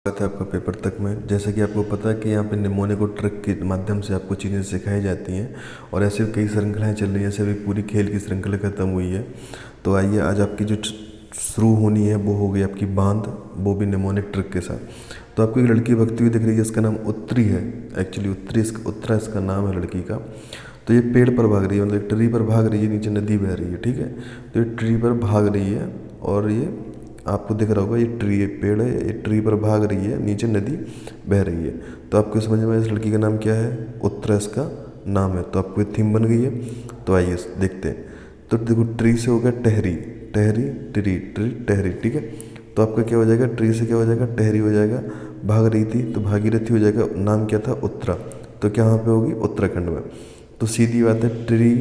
बात है आपका पेपर तक में। जैसे कि आपको पता है कि यहाँ पे निमोनिक और ट्रिक के माध्यम से आपको चीज़ें सिखाई जाती हैं और ऐसे कई श्रृंखलाएँ चल रही हैं। ऐसे अभी पूरी खेल की श्रृंखला खत्म हुई है। तो आइए आज आपकी जो शुरू होनी है वो हो गई आपकी बांध, वो भी निमोनिक ट्रिक के साथ। तो आपको एक लड़की भगती हुई दिख रही है, इसका नाम उत्तरी है। एक्चुअली उत्तरा इसका नाम है लड़की का। तो ये पेड़ पर भाग रही है, मतलब ट्री पर भाग रही है, नीचे नदी बह रही है, ठीक है। तो ये ट्री पर भाग रही है और ये आपको दिख रहा होगा, ये ट्री है, पेड़ है, ये ट्री पर भाग रही है, नीचे नदी बह रही है। तो आपको समझ में इस लड़की का नाम क्या है? उत्तरा इसका नाम है। तो आपको थीम बन गई है। तो आइए देखते हैं। तो देखो, ट्री से हो गया टहरी, टहरी ट्री, ट्री टहरी, ठीक है। तो आपका क्या हो जाएगा? ट्री से क्या हो जाएगा? टहरी हो जाएगा। भाग रही थी तो भागीरथी हो जाएगा। नाम क्या था? उत्तरा। तो क्या वहाँ पे होगी? उत्तराखंड में। तो सीधी बात है, ट्री,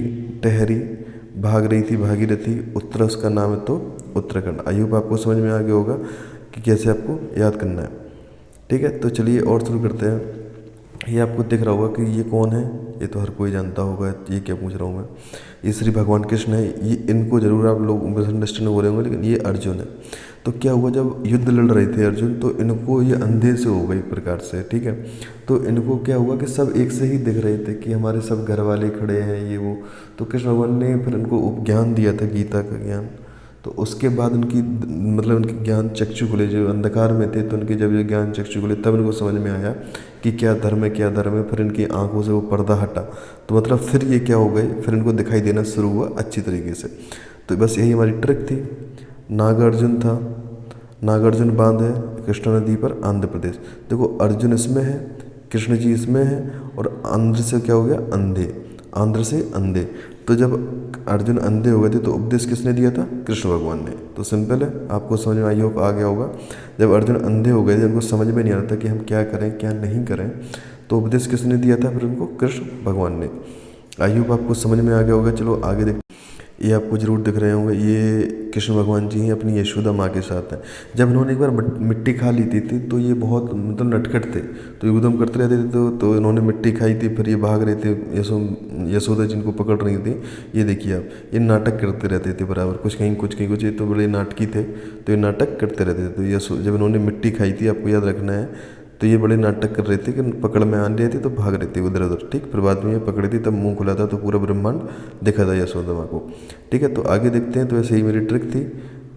टहरी, भाग रही थी भागीरथी, उत्तरा उसका नाम है, तो उत्तराखंड। आई होप आपको समझ में आ गया होगा कि कैसे आपको याद करना है, ठीक है। तो चलिए और शुरू करते हैं। ये आपको दिख रहा होगा कि ये कौन है? ये तो हर कोई जानता होगा। ये क्या पूछ रहा हूँ मैं? ये श्री भगवान कृष्ण है। ये इनको जरूर आप लोग मिसअंडरस्टैंड हो रहे होंगे, लेकिन ये अर्जुन है। तो क्या हुआ, जब युद्ध लड़ रहे थे अर्जुन, तो इनको ये अंधे से हो गई एक प्रकार से, ठीक है। तो इनको क्या हुआ कि सब एक से ही दिख रहे थे कि हमारे सब घर वाले खड़े हैं, ये वो। तो कृष्ण भगवान ने फिर इनको उपज्ञान दिया था, गीता का ज्ञान। तो उसके बाद उनकी मतलब उनके ज्ञान चक्षु खुले, जो अंधकार में थे तो उनके जब ये ज्ञान चक्षु खुले, तब इनको समझ में आया कि क्या धर्म है, क्या धर्म है। फिर इनकी आंखों से वो पर्दा हटा, तो मतलब फिर ये क्या हो गए, फिर इनको दिखाई देना शुरू हुआ अच्छी तरीके से। तो बस यही हमारी ट्रिक थी। नागार्जुन था, नागार्जुन बांध है कृष्णा नदी पर, आंध्र प्रदेश। देखो, अर्जुन इसमें है, कृष्ण जी इसमें है, और आंध्र से क्या हो गया? अंधे, आंध्र से अंधे। तो जब अर्जुन अंधे हो गए थे तो उपदेश किसने दिया था? कृष्ण भगवान ने। तो सिंपल है, आपको समझ में आई होप आ गया होगा। जब अर्जुन अंधे हो गए थे, उनको समझ में नहीं आ रहा था कि हम क्या करें क्या नहीं करें, तो उपदेश किसने दिया था फिर उनको? कृष्ण भगवान ने। आई होप आपको समझ में आ गया होगा। चलो आगे देखते। ये आपको जरूर दिख रहे होंगे, ये कृष्ण भगवान जी हैं, अपनी यशोदा माँ के साथ हैं। जब इन्होंने एक बार मिट्टी खा ली थी तो ये बहुत मतलब नटखट थे, तो ये उधम करते रहते थे। तो इन्होंने मिट्टी खाई थी, फिर ये भाग रहे थे, यशोदा जिनको पकड़ रही थी। ये देखिए आप, ये नाटक करते रहते थे बराबर, कुछ कहीं कुछ कहीं कुछ। ये तो बड़े नाटकी थे, तो ये नाटक करते रहते थे। तो जब इन्होंने मिट्टी खाई थी, आपको याद रखना है, तो ये बड़े नाटक कर रहे थे कि पकड़ में आ रहे थे तो भाग रहे थे उधर उधर, ठीक। फिर बाद में ये पकड़ी थी, तब मुंह खुला था तो पूरा ब्रह्मांड दिखा था यशोदा माँ को, ठीक है। तो आगे देखते हैं। तो ऐसे ही मेरी ट्रिक थी।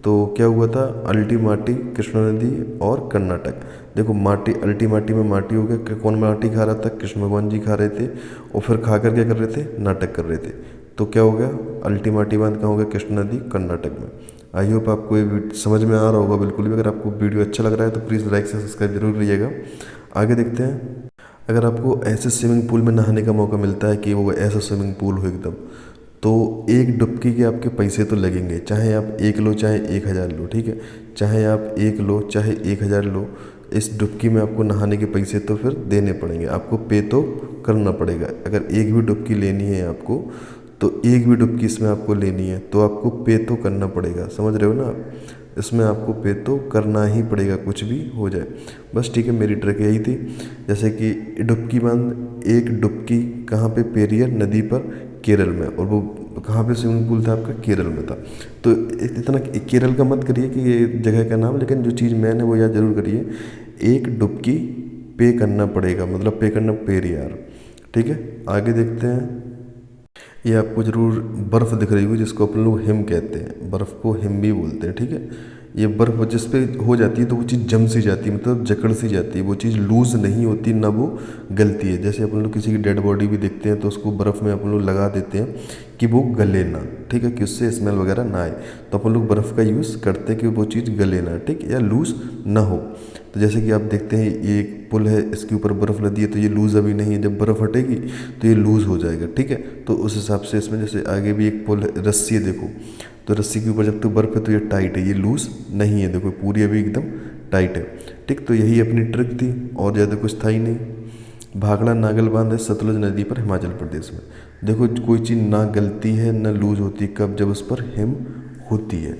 तो क्या हुआ था? अल्टी माटी, कृष्णा नदी और कर्नाटक। देखो, माटी, अल्टी माटी में माटी हो गया। कौन माटी खा रहा था? कृष्ण भगवान जी खा रहे थे, और फिर खाकर क्या कर रहे थे? नाटक कर रहे थे। तो क्या हो गया? अल्टी माटी बांध कहाँ हो गया? कृष्ण नदी, कर्नाटक में। आई होप आपको ये समझ में आ रहा होगा बिल्कुल भी। अगर आपको वीडियो अच्छा लग रहा है तो प्लीज़ लाइक से सब्सक्राइब जरूर करिएगा। आगे देखते हैं। अगर आपको ऐसे स्विमिंग पूल में नहाने का मौका मिलता है कि वो ऐसा स्विमिंग पूल हो एकदम, तो एक डुबकी के आपके पैसे तो लगेंगे, चाहे आप 1 लो चाहे 1000 लो, ठीक है। चाहे आप 1 लो चाहे 1000 लो, इस डुबकी में आपको नहाने के पैसे तो फिर देने पड़ेंगे, आपको पे तो करना पड़ेगा। अगर एक भी डुबकी लेनी है आपको, तो एक भी डुबकी इसमें आपको लेनी है तो आपको पे तो करना पड़ेगा, समझ रहे हो ना आप? इसमें आपको पे तो करना ही पड़ेगा, कुछ भी हो जाए। बस ठीक है, मेरी ट्रिक यही थी। जैसे कि डुबकी बांध, एक डुबकी कहाँ पे? पेरियर नदी पर, केरल में। और वो कहाँ पे स्विमिंग पूल था आपका? केरल में था। तो इतना केरल का मत करिए कि ये जगह का नाम, लेकिन जो चीज़ मैंने वो याद जरूर करिए, एक डुबकी पे करना पड़ेगा, मतलब पे करना पेरियार, ठीक है। आगे देखते हैं। ये आपको ज़रूर बर्फ़ दिख रही होगी, जिसको अपन लोग हिम कहते हैं, बर्फ़ को हिम भी बोलते हैं, ठीक है। ये बर्फ़ जिस पे हो जाती है तो वो चीज़ जम सी जाती है, मतलब जकड़ सी जाती है, वो चीज़ लूज़ नहीं होती, ना वो गलती है। जैसे अपन लोग किसी की डेड बॉडी भी देखते हैं तो उसको बर्फ़ में अपन लोग लगा देते हैं कि वो गले ना, ठीक है, कि उससे स्मेल वगैरह ना आए। तो अपन लोग बर्फ़ का यूज़ करते हैं कि वो चीज़ गले ना, ठीक, या लूज़ ना हो। तो जैसे कि आप देखते हैं, ये एक पुल है, इसके ऊपर बर्फ़ लदी है, तो ये लूज़ अभी नहीं है, जब बर्फ़ हटेगी तो ये लूज़ हो जाएगा, ठीक है। तो उस हिसाब से इसमें जैसे आगे भी एक पुल है, रस्सी है, देखो, तो रस्सी के ऊपर जब तक बर्फ़ है तो ये टाइट है, ये लूज़ नहीं है, देखो पूरी अभी एकदम टाइट है, ठीक। तो यही अपनी ट्रिक थी, और ज़्यादा कुछ था ही नहीं। भाखड़ा नागल बांध है सतलुज नदी पर, हिमाचल प्रदेश में। देखो, कोई चीज़ ना गलती है ना लूज़ होती, कब? जब उस पर हिम होती है।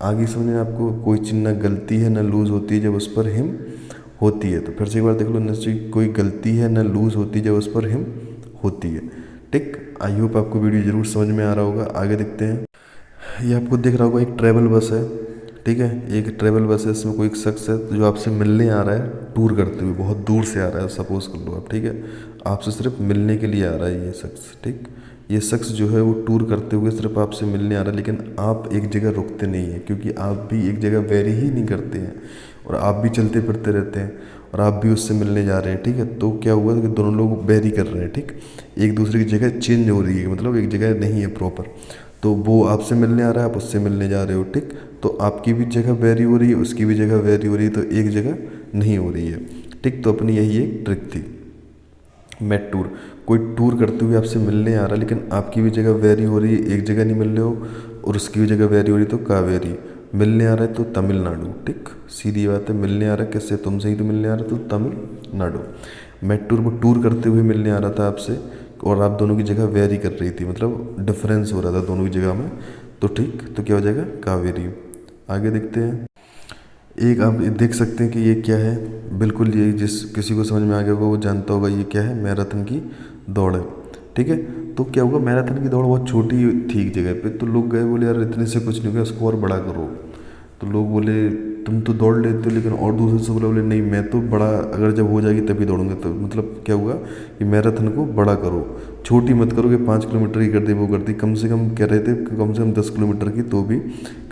आगे समझे आपको? कोई चीज़ ना गलती है ना लूज़ होती है जब उस पर हिम होती है। तो फिर से एक बार देख लो, निश्चय कोई गलती है ना लूज़ होती जब उस पर हिम होती है, ठीक। आई होप आपको वीडियो ज़रूर समझ में आ रहा होगा। आगे देखते हैं। ये आपको दिख रहा होगा, एक ट्रैवल बस है, ठीक है। एक ट्रेवल बसेस में कोई एक शख्स है जो आपसे मिलने आ रहा है टूर करते हुए, बहुत दूर से आ रहा है, सपोज कर लो आप, ठीक है। आपसे सिर्फ मिलने के लिए आ रहा है ये शख्स, ठीक। ये शख्स जो है वो टूर करते हुए सिर्फ आपसे मिलने आ रहा है, लेकिन आप एक जगह रुकते नहीं हैं, क्योंकि आप भी एक जगह वैरी ही नहीं करते हैं, और आप भी चलते फिरते रहते हैं, और आप भी उससे मिलने जा रहे हैं, ठीक है। तो क्या हुआ कि दोनों लोग वैरी कर रहे हैं, ठीक। एक दूसरे की जगह चेंज हो रही है, मतलब एक जगह नहीं है प्रॉपर। तो वो आपसे मिलने आ रहा है, आप उससे मिलने जा रहे हो, ठीक। तो आपकी भी जगह वैरी हो रही है, उसकी भी जगह वैरी हो रही है, तो एक जगह नहीं हो रही है, ठीक। तो अपनी यही एक ट्रिक थी मेट टूर। कोई टूर करते हुए आपसे मिलने आ रहा है, लेकिन आपकी भी जगह वैरी हो रही है, एक जगह नहीं मिल रहे हो, और उसकी भी जगह वैरी हो रही है, तो कावेरी। मिलने आ रहा है तो तमिलनाडु, ठीक। सीधी बात है, मिलने आ रहा है किससे, तुमसे ही तो मिलने आ रहा है, तो तमिलनाडु। मेट टूर वो टूर करते हुए मिलने आ रहा था आपसे, और आप दोनों की जगह वेरी कर रही थी, मतलब डिफरेंस हो रहा था दोनों की जगह में, तो ठीक। तो क्या हो जाएगा, कावेरी। आगे देखते हैं। एक आप देख सकते हैं कि ये क्या है, बिल्कुल ये जिस किसी को समझ में आ गया होगा वो जानता होगा ये क्या है, मैराथन की दौड़ है, ठीक है। तो क्या हुआ, मैराथन की दौड़ बहुत छोटी थी एक जगह पे, तो लोग गए, बोले यार इतने से कुछ नहीं होगा, इसको और बड़ा करो। तो लोग बोले तुम तो दौड़ लेते हो, लेकिन और दूसरे से बोले नहीं मैं तो बड़ा, अगर जब हो जाएगी तभी दौड़ूंगा। तो मतलब क्या हुआ कि मैराथन को बड़ा करो, छोटी मत करो कि 5 किलोमीटर की कर दी वो कर दी, कम से कम कह रहे थे कम से कम 10 किलोमीटर की तो भी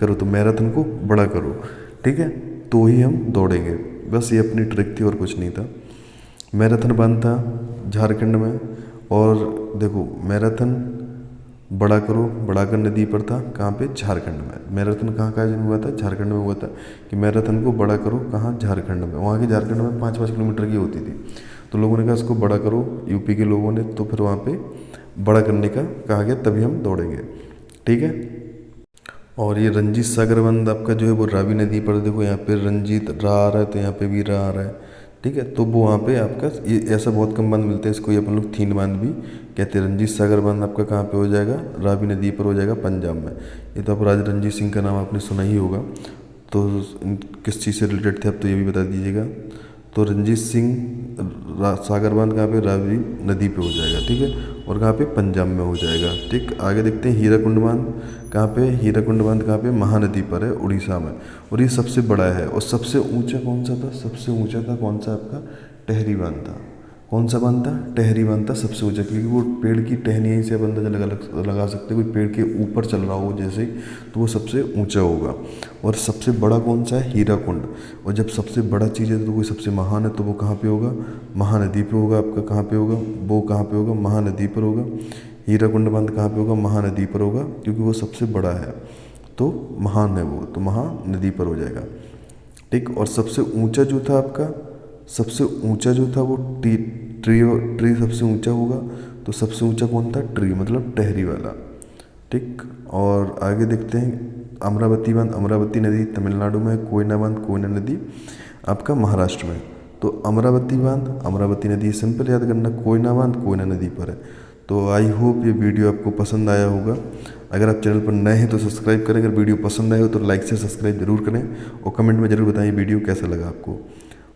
करो, तो मैराथन को बड़ा करो, ठीक है। तो ही हम दौड़ेंगे, बस ये अपनी ट्रिक थी और कुछ नहीं था। मैराथन बंद था झारखंड में, और देखो मैराथन बड़ा करो, बड़ाकर नदी पर था, कहाँ पे, झारखंड में। मैराथन कहाँ का आयोजन हुआ था, झारखंड में हुआ था, कि मैराथन को बड़ा करो, कहाँ, झारखंड में। वहाँ के झारखंड में 5-5 किलोमीटर की होती थी, तो लोगों ने कहा इसको बड़ा करो, यूपी के लोगों ने, तो फिर वहाँ पे बड़ा करने का कहा गया, तभी हम दौड़ेंगे, ठीक है। और ये रंजीत सागर बांध आपका जो है वो रावी नदी पर, देखो यहाँ पे रंजीत रा आ रहा है, तो यहाँ पे भी रा आ रहा है, ठीक है। तो वो वहाँ पे आपका ये ऐसा बहुत कम बांध मिलते हैं, इसको ये अपन लोग थीन बांध भी कहते हैं। रंजीत सागर बांध आपका कहाँ पे हो जाएगा, रावी नदी पर हो जाएगा, पंजाब में। ये तो आप राजा रणजीत सिंह का नाम आपने सुना ही होगा, तो किस चीज़ से रिलेटेड थे आप तो ये भी बता दीजिएगा। तो रंजीत सिंह सागर बांध कहाँ पे, रावी नदी पे हो जाएगा, ठीक है, और कहाँ पे, पंजाब में हो जाएगा, ठीक। आगे देखते हैं हीराकुंड बांध कहाँ पे, हीराकुंड बांध कहाँ पे, महानदी पर है, उड़ीसा में, और ये सबसे बड़ा है। और सबसे ऊंचा कौन सा था, सबसे ऊंचा था कौन सा आपका, टेहरी बांध था। कौन सा बांध था, टेहरी बांध था सबसे ऊंचा, क्योंकि वो पेड़ की टहनियाँ से आप अंदाजा लगा सकते हैं, कोई पेड़ के ऊपर चल रहा हो जैसे, तो वो सबसे ऊंचा होगा। और सबसे बड़ा कौन सा है, हीराकुंड। और जब सबसे बड़ा चीज़ है तो कोई सबसे महान है, तो वो कहाँ पे होगा, महानदी पे होगा आपका, कहाँ पे होगा, वो कहाँ पे होगा, महानदी पर होगा। हीराकुंड बांध कहाँ पे होगा, महानदी पर होगा, क्योंकि वो सबसे बड़ा है, तो महान है वो, तो महानदी पर हो जाएगा, ठीक। और सबसे ऊंचा जो था आपका, सबसे ऊंचा जो था वो ट्री सबसे ऊंचा होगा, तो सबसे ऊंचा कौन था, ट्री, मतलब टहरी वाला, ठीक। और आगे देखते हैं, अमरावती बांध, अमरावती नदी तमिलनाडु में है, कोयना बांध, कोयना नदी आपका महाराष्ट्र में। तो अमरावती बांध, अमरावती नदी सिंपल याद करना, कोयना बांध कोयना नदी पर है। तो आई होप ये वीडियो आपको पसंद आया होगा। अगर आप चैनल पर नए हैं तो सब्सक्राइब करें, अगर वीडियो पसंद आए हो तो लाइक से सब्सक्राइब जरूर करें, और कमेंट में ज़रूर बताएं वीडियो कैसा लगा आपको।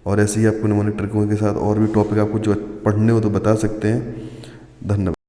और ऐसे ही आपको निमोनिक ट्रिकों के साथ और भी टॉपिक आपको जो पढ़ने हो तो बता सकते हैं। धन्यवाद।